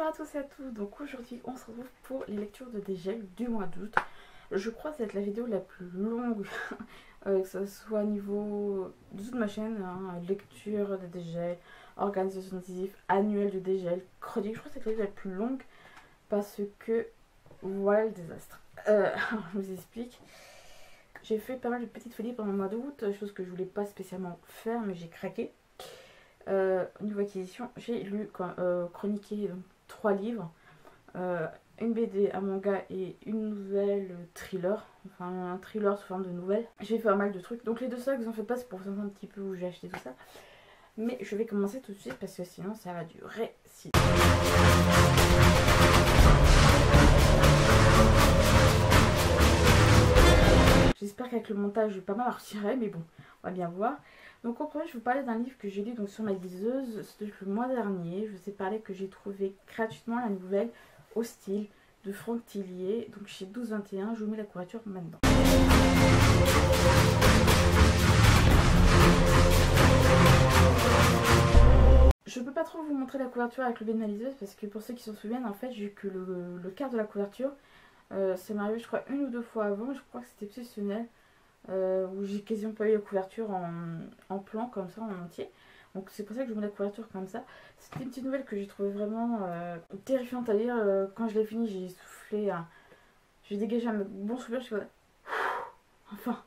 Bonjour à tous et à toutes, donc aujourd'hui on se retrouve pour les lectures de dégel du mois d'août. Je crois que c'est la vidéo la plus longue, que ce soit au niveau de toute ma chaîne, hein, lecture de dégel, organisation décisive, annuelle de dégel, chronique. Je crois que c'est la vidéo la plus longue parce que voilà le désastre. Je vous explique. J'ai fait pas mal de petites folies pendant le mois d'août, chose que je voulais pas spécialement faire mais j'ai craqué. Au niveau acquisition, j'ai lu chroniqué 3 livres, une BD, un manga et une nouvelle thriller, enfin un thriller sous forme de nouvelle. J'ai fait pas mal de trucs, donc les deux sacs, vous en faites pas, c'est pour vous entendre un petit peu où j'ai acheté tout ça. Mais je vais commencer tout de suite parce que sinon ça va durer si. J'espère qu'avec le montage je vais pas mal retirer, mais bon, on va bien voir. Donc en premier je vais vous parler d'un livre que j'ai lu donc, sur ma liseuse, c'était le mois dernier. Je vous ai parlé que j'ai trouvé gratuitement la nouvelle Hostile de Franck Tillier, donc chez 1221. Je vous mets la couverture maintenant. Je peux pas trop vous montrer la couverture avec le biais de ma liseuse parce que pour ceux qui s'en souviennent, en fait j'ai eu que le quart de la couverture. Ça m'est arrivé je crois 1 ou 2 fois avant, je crois que c'était exceptionnel. Où j'ai quasiment pas eu la couverture en plan comme ça en entier, donc c'est pour ça que je mets la couverture comme ça. C'était une petite nouvelle que j'ai trouvé vraiment terrifiante à lire. Quand je l'ai fini j'ai soufflé, j'ai dégagé un bon souffle, je suis enfin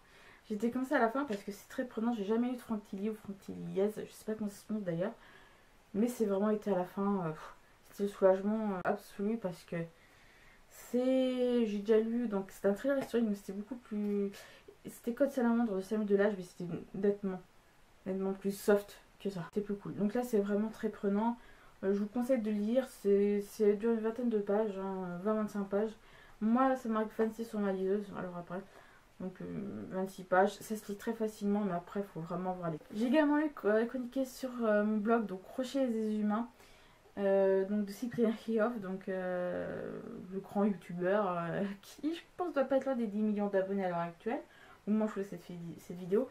j'étais comme ça à la fin parce que c'est très prenant. J'ai jamais eu de Franck Tillier ou Franck Tilliez, je sais pas comment ça se prononce d'ailleurs, mais c'est vraiment été à la fin, c'était le soulagement absolu parce que j'ai déjà lu, donc c'est un thriller historique mais c'était beaucoup plus. C'était Code Salamandre de Samuel Delage, mais c'était nettement plus soft que ça. C'était plus cool. Donc là, c'est vraiment très prenant. Je vous conseille de lire. C'est dure une vingtaine de pages, hein, 20-25 pages. Moi, ça marque 26 sur ma liseuse. Alors après, donc 26 pages. Ça se lit très facilement, mais après, il faut vraiment voir les. J'ai également lu chroniqué sur mon blog, donc Crochet des Humains. Donc de Cyprien Khioff, donc le grand youtubeur qui je pense doit pas être loin des 10 millions d'abonnés à l'heure actuelle au moment où je fais cette vidéo.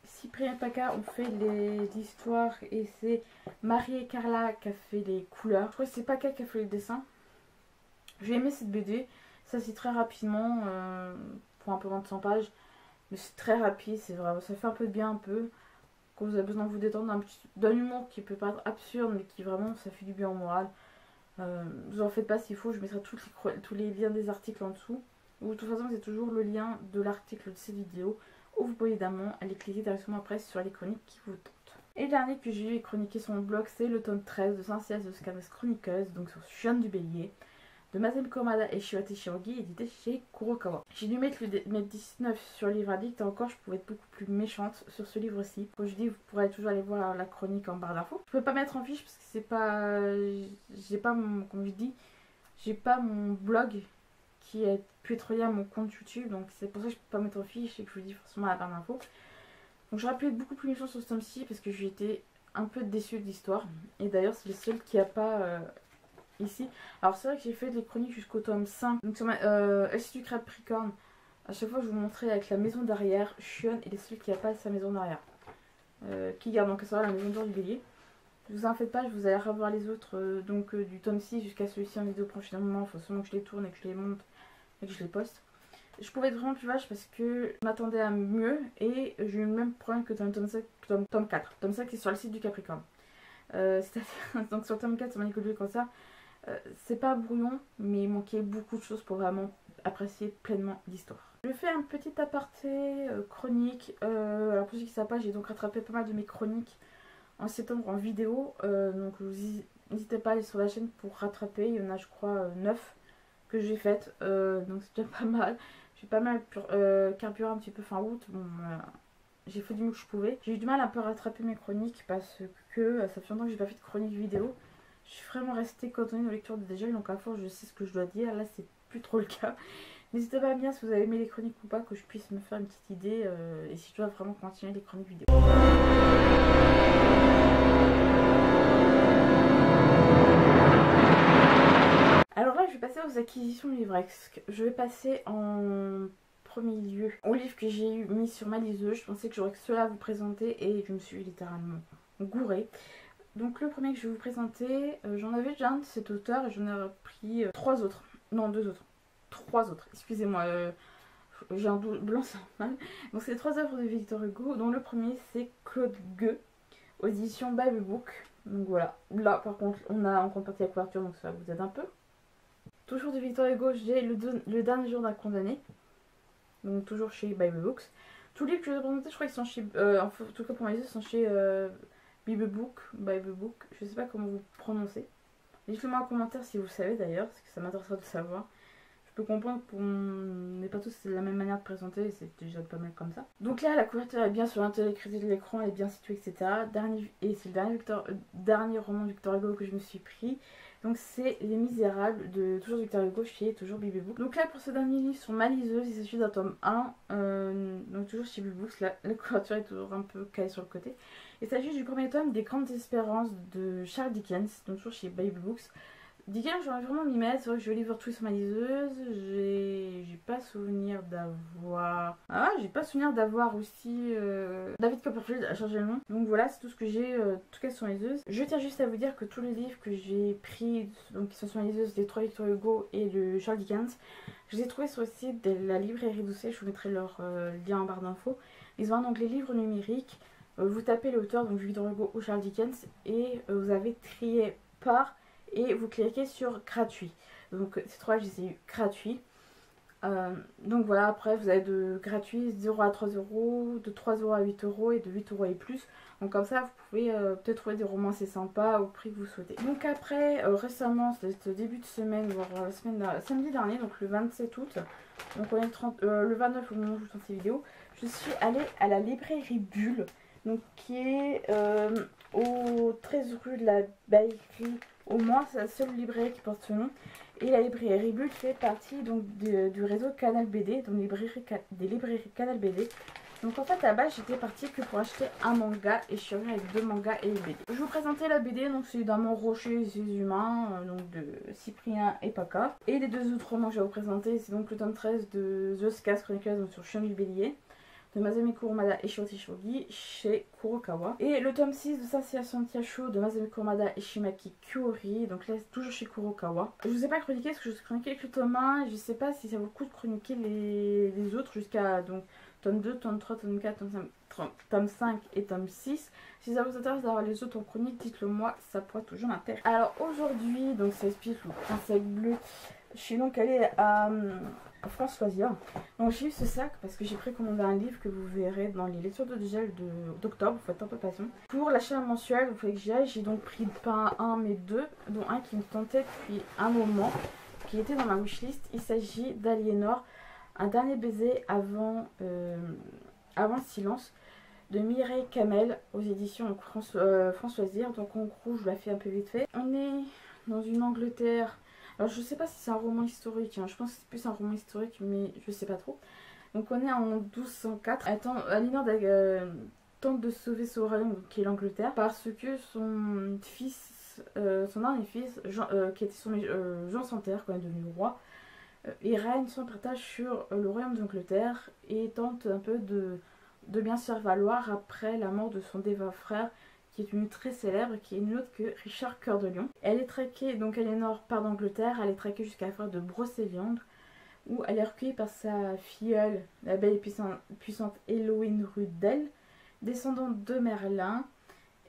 Cyprien Paca ont fait les histoires et c'est Marie et Carla qui a fait les couleurs. Je crois que c'est Paca qui a fait le dessin. J'ai aimé cette BD, ça c'est très rapidement pour un peu moins de 100 pages, mais c'est très rapide, c'est vraiment, ça fait un peu de bien un peu. Quand vous avez besoin de vous détendre d'un humour qui peut paraître absurde mais qui vraiment ça fait du bien au moral. Vous en faites pas s'il faut, je mettrai tous les liens des articles en dessous. Ou de toute façon c'est toujours le lien de l'article de cette vidéo où vous pouvez évidemment aller cliquer directement après sur les chroniques qui vous tentent. Et le dernier que j'ai chroniqué sur mon blog c'est le tome 13 de Saint-Ciel de Scanes Chroniqueuse, donc sur Chienne du Bélier de Mazen Komada et Shiwate Shirogi, édité chez Kurokawa. J'ai dû mettre 19 sur le livre addict, et encore je pouvais être beaucoup plus méchante sur ce livre-ci. Comme je dis, vous pourrez toujours aller voir la chronique en barre d'infos. Je peux pas mettre en fiche parce que c'est pas. J'ai pas mon. Comme je dis, j'ai pas mon blog qui pu être relié à mon compte YouTube, donc c'est pour ça que je peux pas mettre en fiche et que je vous dis forcément à la barre d'infos. Donc j'aurais pu être beaucoup plus méchante sur ce tome-ci parce que j'ai été un peu déçue de l'histoire. Et d'ailleurs, c'est le seul qui a pas. Ici. Alors c'est vrai que j'ai fait des chroniques jusqu'au tome 5. Donc sur ma du Capricorne, à chaque fois je vous montrais avec la maison derrière. Shion est le seul qui n'a pas sa maison derrière. Qui garde donc à savoir la maison d'or du bélier. Ne vous en faites pas, je vous allez revoir les autres du tome 6 jusqu'à celui-ci en vidéo prochainement. Il faut seulement que je les tourne et que je les monte et que je les poste. Je pouvais être vraiment plus vache parce que je m'attendais à mieux et j'ai eu le même problème que dans le tome 5, tome 4. Tome 5 c'est sur le site du Capricorne. C'est-à-dire, donc sur le tome 4 sur Manicolet du Cancer. C'est pas brouillon, mais il manquait beaucoup de choses pour vraiment apprécier pleinement l'histoire. Je fais un petit aparté chronique. Alors pour ceux qui ne savent pas, j'ai donc rattrapé pas mal de mes chroniques en septembre en vidéo. Donc n'hésitez pas à aller sur la chaîne pour rattraper. Il y en a je crois 9 que j'ai faites. Donc c'est déjà pas mal. J'ai pas mal carburé un petit peu fin août. Bon, j'ai fait du mieux que je pouvais. J'ai eu du mal un peu à rattraper mes chroniques parce que ça fait longtemps que j'ai pas fait de chronique vidéo. Je suis vraiment restée cantonnée aux lectures de dégel, donc à force je sais ce que je dois dire. Là c'est plus trop le cas. N'hésitez pas à me dire si vous avez aimé les chroniques ou pas, que je puisse me faire une petite idée et si je dois vraiment continuer les chroniques vidéo. Alors là je vais passer aux acquisitions livresques. Je vais passer en premier lieu au livre que j'ai mis sur ma liseuse. Je pensais que j'aurais que cela à vous présenter et je me suis littéralement gourée. Donc le premier que je vais vous présenter, j'en avais déjà un de cet auteur et j'en ai repris 3 autres. Non, 2 autres. 3 autres, excusez-moi, j'ai un blanc, c'est normal. Donc c'est 3 œuvres de Victor Hugo, dont le premier c'est Claude Gueux, aux éditions Bible Book. Donc voilà, là par contre on a en contrepartie la couverture, donc ça vous aide un peu. Toujours de Victor Hugo, j'ai le dernier jour d'un condamné, donc toujours chez Bible Books. Tous les livres que je vais présenter, je crois qu'ils sont chez, en tout cas pour mes yeux, sont chez Bible Book, je sais pas comment vous prononcez. Dites-le moi en commentaire si vous savez d'ailleurs, parce que ça m'intéresserait de savoir. Je peux comprendre qu'on n'est pas tous la même manière de présenter, et c'est déjà pas mal comme ça. Donc là, la couverture est bien sur l'intégrité de l'écran, elle est bien située, etc. Et c'est le dernier roman de Victor Hugo que je me suis pris. Donc c'est Les Misérables de toujours Victor Hugo chez toujours Bible Book. Donc là, pour ce dernier livre sur ma liseuse, il s'agit d'un tome 1, donc toujours chez Bible Books. La couverture est toujours un peu calée sur le côté. Il s'agit du premier tome des Grandes Espérances de Charles Dickens, donc toujours chez Bible Books. Dickens, j'aurais vraiment m'y mettre. C'est vrai que je vais lire tout sur ma liseuse. J'ai pas souvenir d'avoir. Ah, j'ai pas souvenir d'avoir aussi. David Copperfield a changé le nom. Donc voilà, c'est tout ce que j'ai, en tout cas sur ma liseuse. Je tiens juste à vous dire que tous les livres que j'ai pris, donc qui sont sur ma liseuse, les 3 Victor Hugo et le Charles Dickens, je les ai trouvés sur le site de la librairie Doucet. Je vous mettrai leur lien en barre d'infos. Ils ont un onglet livres numériques. Vous tapez l'auteur, donc Victor Hugo ou Charles Dickens, et vous avez trié par. Et vous cliquez sur gratuit. Donc ces 3 je les ai eu gratuits. Donc voilà, après vous avez de gratuit 0 à 3 euros, de 3 euros à 8 euros et de 8 euros et plus. Donc comme ça vous pouvez peut-être trouver des romans assez sympas au prix que vous souhaitez. Donc après récemment, c'était début de semaine, voire samedi dernier, donc le 27 août. Donc on est le 29 au moment où je vous tourne ces vidéos. Je suis allée à la librairie Bulle, donc qui est au 13 rue de la Baillerie. Au moins, c'est la seule librairie qui porte ce nom. Et la librairie Bulle fait partie donc du réseau Canal BD, donc des librairies Canal BD. Donc en fait, à la base, j'étais partie que pour acheter un manga et je suis revenue avec 2 mangas et une BD. Je vais vous présenter la BD, donc c'est d'Armand Rocher et ses humains, donc de Cyprien et Paca. Et les 2 autres romans que je vais vous présenter, c'est donc le tome 13 de The Scars Chronicles, donc sur Chien du Bélier, de Masami Kurumada et Shiroti Shogi chez Kurokawa. Et le tome 6 de Sasia Santiacho de Masami Kurumada et Shimaki Kyori, donc là toujours chez Kurokawa. Je vous ai pas chroniqué parce que je suis chroniqué avec le tome 1 et je sais pas si ça vaut le coup de chroniquer les autres jusqu'à donc tome 2, tome 3, tome 4, tome 5 et tome 6. Si ça vous intéresse d'avoir les autres en chronique, dites-le moi, ça pourrait toujours m'intéresser. Alors aujourd'hui, donc ça explique le Prince Bleu. Je suis donc allée à France Loisirs. Donc j'ai eu ce sac parce que j'ai précommandé un livre que vous verrez dans les lectures de gel d'octobre, faites un peu passion. Pour l'achat mensuel, il fallait que j'y aille. J'ai donc pris pas un mais 2, dont un qui me tentait depuis un moment, qui était dans ma wishlist. Il s'agit d'Aliénor, un dernier baiser avant le silence, de Mireille Camel aux éditions France Loisirs. Donc en gros, je la fais un peu vite fait. On est dans une Angleterre. Alors je sais pas si c'est un roman historique, hein. Je pense que c'est plus un roman historique, mais je sais pas trop. Donc on est en 1204. Aliénor tente de sauver son royaume, qui est l'Angleterre, parce que son fils, son dernier fils, qui était Jean Santerre, quand il est devenu roi, il règne sans partage sur le royaume d'Angleterre et tente un peu de bien se faire valoir après la mort de son défunt frère, qui est devenu très célèbre, qui est nul autre que Richard Cœur de Lion. Elle est traquée, donc Aliénor part d'Angleterre, elle est traquée jusqu'à la forêt de Brocéliande, où elle est recueillie par sa filleule, la belle et puissante Héloïne Rudel, descendante de Merlin,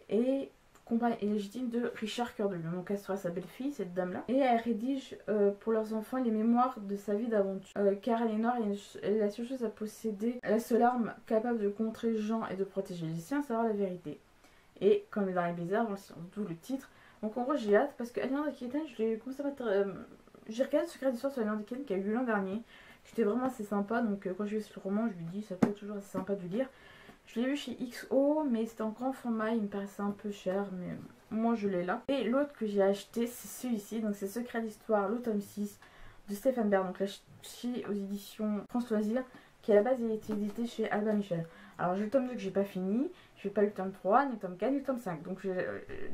et compagne légitime de Richard Cœur de Lion. Donc elle sera sa belle-fille, cette dame-là. Et elle rédige pour leurs enfants les mémoires de sa vie d'aventure. Car Aliénor est la seule chose à posséder, la seule arme capable de contrer Jean et de protéger les siens, savoir la vérité. Et comme dans les bizarres, d'où le titre. Donc en gros j'ai hâte parce que Aliénor d'Aquitaine, j'ai regardé Secret d'Histoire sur Aliénor d'Aquitaine qui a eu lieu l'an dernier. C'était vraiment assez sympa, donc quand j'ai vu ce roman, je lui dis ça peut être toujours assez sympa de lire. Je l'ai vu chez XO, mais c'était en grand format, il me paraissait un peu cher, mais moi je l'ai là. Et l'autre que j'ai acheté, c'est celui-ci, donc c'est Secret d'Histoire, le tome 6 de Stéphane Bern, donc là chez aux éditions France Loisirs, qui à la base il a été édité chez Albin Michel. Alors j'ai le tome 2 que j'ai pas fini, je vais pas le tome 3, ni le tome 4, ni le tome 5. Donc les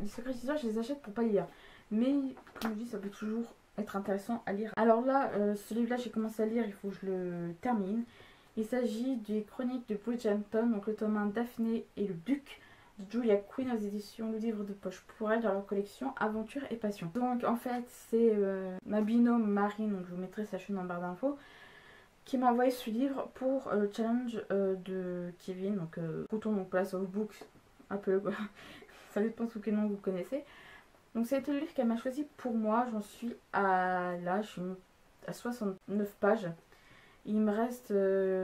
Secrets d'Histoire, je les achète pour pas lire. Mais comme je dis, ça peut toujours être intéressant à lire. Alors là, ce livre-là, j'ai commencé à lire, il faut que je le termine. Il s'agit des Chroniques de Bridgerton, donc le tome 1 Daphné et le Duc de Julia Quinn aux éditions Le Livre de Poche pour elle dans leur collection Aventure et Passion. Donc en fait c'est ma binôme Marine, donc je vous mettrai sa chaîne en barre d'infos, qui m'a envoyé ce livre pour le challenge de Kevin, donc Couton, donc Place of Books, un peu quoi. Ça dépend sous quel nom vous connaissez. Donc ça a été le livre qu'elle m'a choisi pour moi. J'en suis là, je suis à 69 pages. Il me reste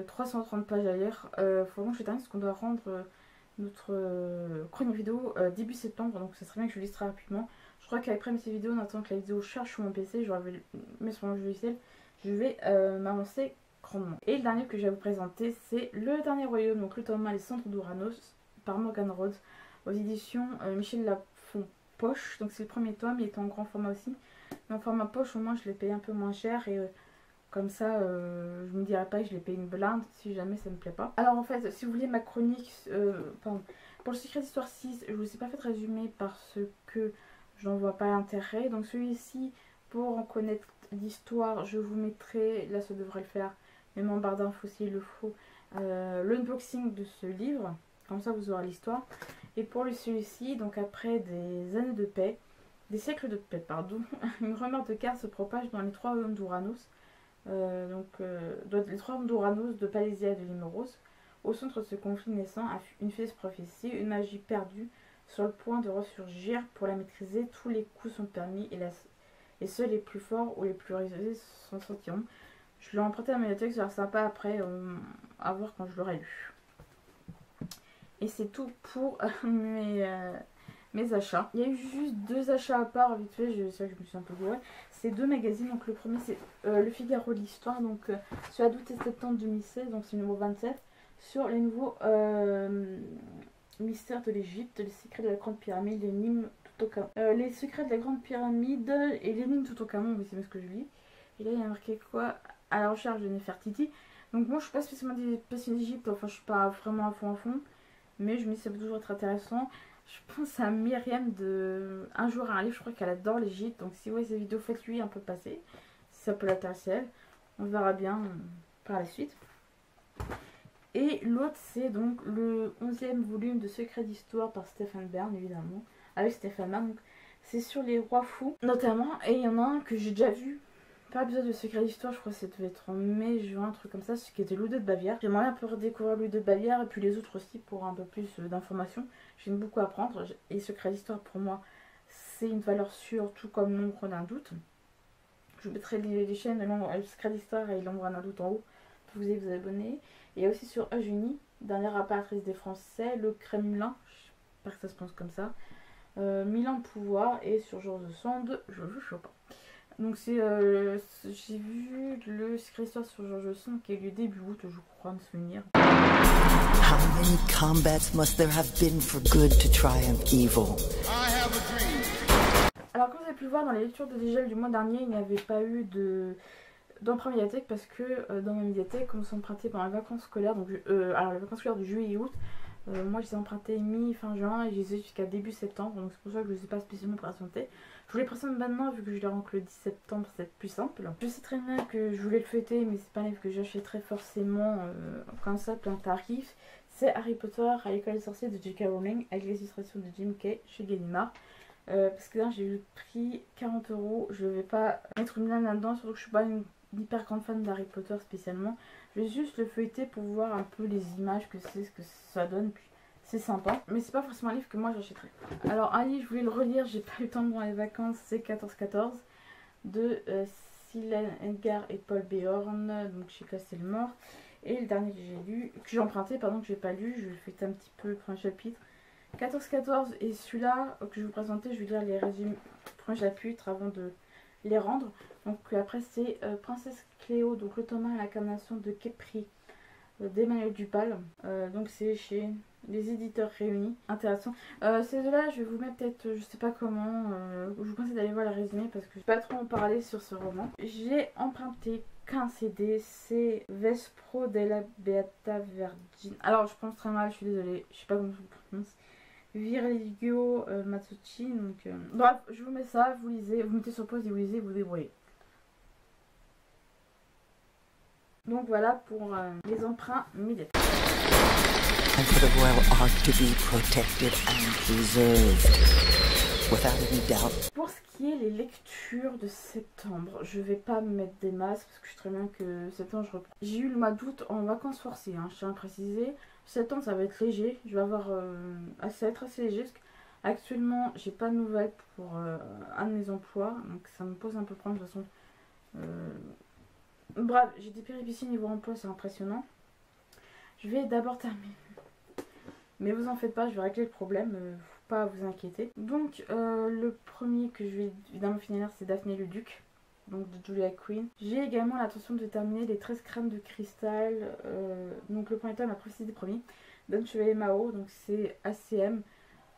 330 pages à lire. Faut vraiment que je termine parce qu'on doit rendre notre chronique vidéo début septembre. Donc ça serait bien que je lise très rapidement. Je crois qu'après mes vidéos, en attendant que la vidéo charge sur mon PC, je vais mettre sur mon logiciel, je vais m'avancer grandement. Et le dernier que je vais vous présenter, c'est Le Dernier Royaume, donc le tome 1, Les Cendres d'Ouranos, par Morgan Rhodes, aux éditions Michel Lafon Poche. Donc c'est le premier tome, il est en grand format aussi. Mais en format poche, au moins je l'ai payé un peu moins cher et comme ça je me dirais pas que je l'ai payé une blinde si jamais ça me plaît pas. Alors en fait, si vous voulez ma chronique, pour le Secret d'Histoire 6, je vous ai pas fait de résumé parce que j'en vois pas l'intérêt. Donc celui-ci, pour en connaître l'histoire, je vous mettrai, là ça devrait le faire, même en barre d'infos s'il le faut, l'unboxing de ce livre. Comme ça vous aurez l'histoire. Et pour celui-ci, donc après des années de paix, des siècles de paix, pardon, une rumeur de guerre se propage dans les trois royaumes d'Ouranos. Les trois royaumes d'Ouranos, de Palésia et de Limeros. Au centre de ce conflit naissant, une funeste prophétie, une magie perdue, sur le point de ressurgir. Pour la maîtriser, tous les coups sont permis et seuls les plus forts ou les plus risqués s'en sortiront. Je l'ai emprunté à ma bibliothèque, ça sera sympa après, à voir quand je l'aurai lu. Et c'est tout pour mes achats. Il y a eu juste deux achats à part, vite fait, c'est vrai que je me suis un peu gourée. C'est deux magazines, donc le premier c'est Le Figaro de l'Histoire, donc sur août et septembre 2016, donc c'est le numéro 27, sur les nouveaux mystères de l'Égypte, les secrets de la Grande Pyramide, l'énigme Toutankhamon. Les secrets de la Grande Pyramide et l'énigme Toutankhamon, oui c'est bien ce que je lis. Et là il y a marqué quoi? À la recherche de Nefertiti. Donc moi je suis pas spécialement passionnée d'Égypte, enfin je suis pas vraiment à fond. Mais je me dis ça peut toujours être intéressant. Je pense à Myriam de Un jour un livre, je crois qu'elle adore l'Égypte. Donc si vous voyez ces vidéos, faites-lui un peu passer. Si ça peut l'intéresser elle. On verra bien par la suite. Et l'autre c'est donc le 11e volume de Secret d'Histoire par Stéphane Bern, évidemment. Avec Stéphane Bern. C'est sur les rois fous notamment. Et il y en a un que j'ai déjà vu. Pas besoin de Secret d'Histoire, je crois que ça devait être en mai, juin, un truc comme ça, ce qui était Louis II de Bavière. J'aimerais un peu redécouvrir Louis II de Bavière et puis les autres aussi pour un peu plus d'informations. J'aime beaucoup apprendre et Secret d'Histoire pour moi c'est une valeur sûre, tout comme l'ombre d'un doute. Je vous mettrai les chaînes Secret d'Histoire et l'ombre d'un doute en haut pour vous abonner. Et il y a aussi sur Eugénie, dernière impératrice des Français, le Kremlin, je sais pas que ça se pense comme ça, Milan de pouvoir et sur Georges Sand, je ne sais pas. Donc c'est j'ai vu le Secret d'Histoire sur Georges Sand qui a eu lieu début août, je crois me souvenir. How many combats must there have been for good to triumph evil? Alors comme vous avez pu le voir dans les lectures de Dégel du mois dernier, il n'y avait pas eu d'emprunt médiathèque parce que dans ma médiathèque, comme c'est emprunté pendant les vacances scolaires, donc alors les vacances scolaires de juillet et août, moi je les ai empruntés mi-fin juin et je les ai jusqu'à début septembre, donc c'est pour ça que je ne les ai pas spécialement présentés. Je vous les présente maintenant vu que je les rends que le 10 septembre, c'est plus simple. Je sais très bien que je voulais le fêter, mais c'est pas un livre que j'achèterais forcément comme ça, plein de tarifs. C'est Harry Potter à l'école des sorciers de J.K. Rowling avec les illustrations de Jim Kay chez Gallimard. Parce que là j'ai eu le prix 40 €, je vais pas mettre une blinde là-dedans, surtout que je suis pas une hyper grande fan d'Harry Potter spécialement. Je vais juste le feuilleter pour voir un peu les images que c'est, ce que ça donne, puis c'est sympa. Mais c'est pas forcément un livre que moi j'achèterais. Alors un livre, je voulais le relire, j'ai pas eu le temps pendant les vacances, c'est 14-14 de Silen Edgar et Paul Béorn, donc chez Castelmore. Et le dernier que j'ai lu, que j'ai emprunté, pardon, que j'ai pas lu, je vais feuilleter un petit peu le premier chapitre. 14-14 et celui-là que je vais vous présenter, je vais lire les résumés du premier chapitre avant de les rendre. Donc après c'est Princesse Cléo, donc le tome 1 à l'incarnation de Képri d'Emmanuel Dupal. Donc c'est chez les éditeurs réunis. Intéressant. Ces deux-là, je vais vous mettre peut-être, je sais pas comment, je vous conseille d'aller voir les résumés parce que je ne vais pas trop en parler sur ce roman. J'ai emprunté qu'un CD, c'est Vespro della Beata Vergine. Alors je pense très mal, je suis désolée, je sais pas comment je vous prononce. Virgilio Mazzucchi, donc bref, je vous mets ça, vous lisez, vous mettez sur pause et vous lisez, vous débrouillez. Donc voilà pour les emprunts médiathèques. and for the royal ark to be protected and preserved. Without any doubt. Pour ce qui est les lectures de septembre, je vais pas me mettre des masses parce que je sais très bien que septembre je reprends. J'ai eu le mois d'août en vacances forcées, je tiens à préciser. Septembre ça va être léger, je vais avoir ça va être assez léger parce qu'actuellement j'ai pas de nouvelles pour un de mes emplois, donc ça me pose un peu problème de toute façon. Bref, j'ai des péripéties niveau emploi, c'est impressionnant. Je vais d'abord terminer. Mais vous en faites pas, je vais régler le problème, faut pas vous inquiéter. Donc le premier que je vais évidemment finir c'est Daphné le Duc, donc de Julia Quinn. J'ai également l'intention de terminer les 13 crânes de cristal, donc le premier tome a précisé des premiers, d'Anne Chevalier Mao, donc c'est ACM.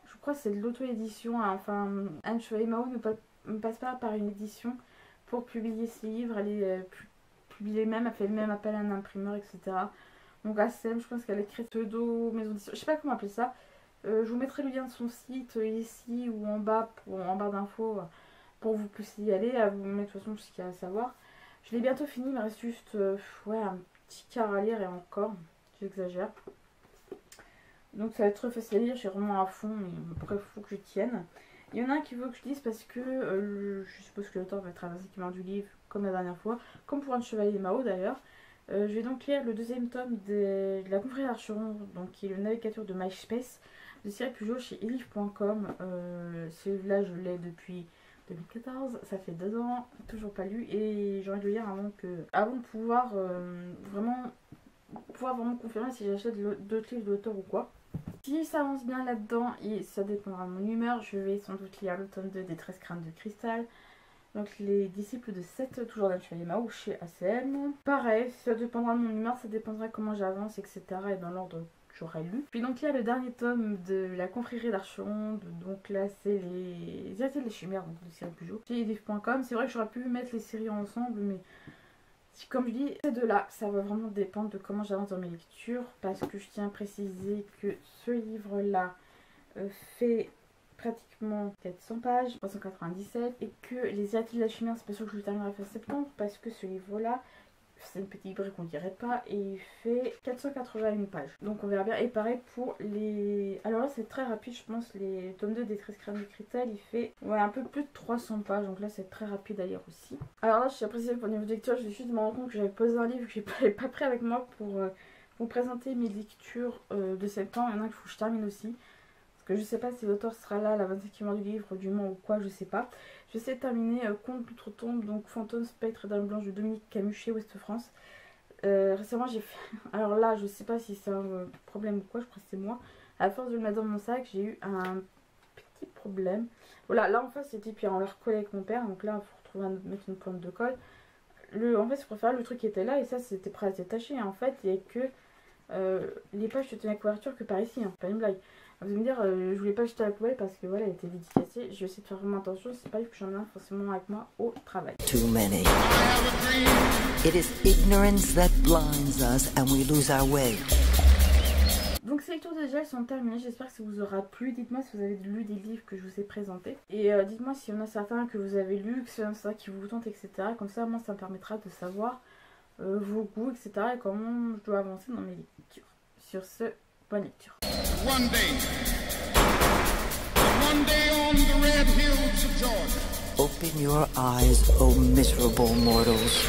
Je crois que c'est de l'auto-édition, enfin Anne Chevalier Mao ne passe pas par une édition pour publier ses livres, elle est publiée même, elle fait même appel à un imprimeur, etc. Donc ACM, je pense qu'elle a créé pseudo maison d'édition, je sais pas comment appeler ça. Je vous mettrai le lien de son site ici ou en bas, en barre d'infos, pour que vous puissiez y aller, à vous mettre de toute façon ce qu'il y a à savoir. Je l'ai bientôt fini, il me reste juste ouais, un petit quart à lire et encore, j'exagère. Donc ça va être très facile à lire, je suis vraiment à fond, mais bref, il faut que je tienne. Il y en a un qui veut que je lise parce que je suppose que l'auteur va être avancé qui vient du livre, comme la dernière fois, comme pour un Chevalier Mao d'ailleurs. Je vais donc lire le deuxième tome de la confrérie d'Archeron, donc qui est le navigateur de MySpace, de Cyril Pujol chez elivre.com. Celui-là, je l'ai depuis 2014, ça fait 2 ans, toujours pas lu, et j'ai envie de le lire avant de pouvoir vraiment confirmer si j'achète d'autres livres de l'auteur ou quoi. Si ça avance bien là-dedans, et ça dépendra de mon humeur, je vais sans doute lire le tome 2 des 13 crânes de cristal. Donc les disciples de Seth, toujours d'Anne Chevalier Mao chez ACM. Pareil, ça dépendra de mon humeur, ça dépendra comment j'avance, etc. et dans l'ordre que j'aurai lu. Puis donc il y a le dernier tome de la confrérie d'Archeron, donc là c'est les Héritiers de la Chimère, donc de Cyril Pujol, chez elivre.com. C'est vrai que j'aurais pu mettre les séries ensemble, mais comme je dis, ces deux-là, ça va vraiment dépendre de comment j'avance dans mes lectures, parce que je tiens à préciser que ce livre-là fait pratiquement 400 pages, 397, et que les Héritiers de la Chimère, c'est pas sûr que je le terminerai fin septembre, parce que ce livre-là, c'est une petite brique qu'on dirait pas, et il fait 481 pages. Donc on verra bien. Et pareil pour les... Alors là c'est très rapide, je pense, les tomes 2 des 13 crânes de cristal, il fait ouais, un peu plus de 300 pages, donc là c'est très rapide à lire aussi. Alors là je suis appréciée pour le niveau de lecture, je vais juste me rendre compte que j'avais posé un livre que j'avais pas pris avec moi pour vous présenter mes lectures de septembre. Il y en a qu'il faut que je termine aussi. Que je sais pas si l'auteur sera là à la 25e heure du livre du Mans ou quoi, je sais pas. Je sais terminer Conte d'Outre-Tombe, donc Fantôme, Spectre et Dame Blanche de Dominique Camus chez Ouest France. Récemment j'ai fait... Alors là je sais pas si c'est un problème ou quoi, je crois que c'est moi. À force de le mettre dans mon sac, j'ai eu un petit problème. Voilà, là en face c'était puis on l'a recollé avec mon père, donc là il faut mettre une pointe de colle. En fait je préfère le truc qui était là et ça c'était prêt à se détacher. En fait il n'y a que les pages se tenaient à couverture que par ici, pas une blague. Vous allez me dire, je voulais pas jeter à la poubelle parce que voilà, elle était dédicacée. Je vais essayer de faire vraiment attention, c'est pas que j'en ai forcément avec moi au travail. Too many. It is ignorance that blinds us and we lose our way. Donc ces lectures déjà elles sont terminées, j'espère que ça vous aura plu. Dites-moi si vous avez lu des livres que je vous ai présentés. Et dites-moi s'il y en a certains que vous avez lus, que c'est ça qui vous tente, etc. Comme ça, moi ça me permettra de savoir vos goûts, etc. et comment je dois avancer dans mes lectures. Sur ce, bonne lecture. One day on the red hills of Georgia. Open your eyes, O miserable mortals.